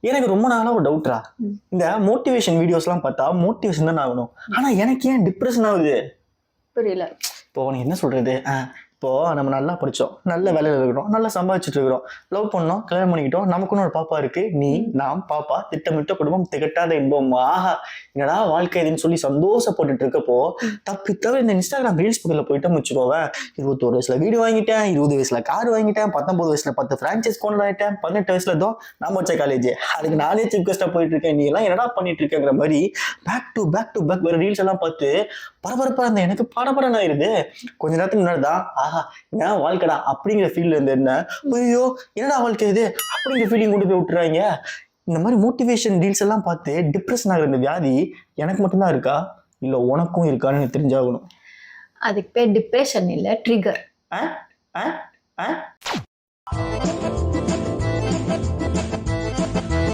எனக்கு ரொம்ப நாளா ஒரு டவுட்ரா. இந்த மோட்டிவேஷன் வீடியோஸ்லாம் பார்த்தா மோட்டிவேஷன் தான் ஆகணும். ஆனா எனக்கு ஏன் டிப்ரெஷன் ஆகுது? புரியல. இப்போ உனக்கு என்ன சொல்றது? இப்போ நம்ம நல்லா படிச்சோம், நல்ல வேலையில இருக்கிறோம், நல்லா சம்பாதிச்சுட்டு இருக்கிறோம், லவ் பண்ணோம், கல்யாணம் பண்ணிக்கிட்டோம், நமக்குன்னு ஒரு பாப்பா இருக்கு, நீ நாம் பாப்பா திட்டமிட்ட குடும்பம் திகட்டாத இன்பம், ஆஹா என்னடா வாழ்க்கை இதுன்னு சொல்லி சந்தோஷப்பட்டுட்டு இருக்கப்போ தப்பி தவிர இந்த இன்ஸ்டாகிராம் ரீல்ஸ் பக்கத்துல போயிட்டோம்னு வச்சுக்கோவேன். 21 வயசுல வீடு வாங்கிட்டேன், 20 வயசுல கார் வாங்கிட்டேன், 19 வயசுல 10 பிரான்சைஸ் கொண்டு ஆயிட்டேன், 18 வயசுல தான் நான் வச்ச காலேஜ், அதுக்கு நானே சீஃப் கெஸ்டா போயிட்டு இருக்கேன், நீ எல்லாம் என்னடா பண்ணிட்டு இருக்கேங்கிற மாதிரி பேக் டு பேக் வேற ரீல்ஸ் எல்லாம் பார்த்து பரபரப்பா இருந்த எனக்கு படபடன்னு ஆயிருது. கொஞ்ச நேரத்துக்கு முன்னாடி தான் ஆஹா ஏன் வாழ்க்கைடா அப்படிங்கிற ஃபீல்ல இருந்து என்ன ஐயோ என்னடா வாழ்க்கை இது அப்படிங்கிற ஃபீலிங் கொண்டு போய் விட்டுறாங்க. இந்த மாதிரி மோட்டிவேஷன் ரீல்ஸ் எல்லாம் பார்த்து டிப்ரெஷன் ஆகுற இந்த வியாதி எனக்கு மட்டும்தான் இருக்கா இல்ல உனக்கும் இருக்கான்னு எனக்கு தெரிஞ்சாகணும். அதுக்கு பேர் டிப்ரெஷன் இல்ல ட்ரிகர்.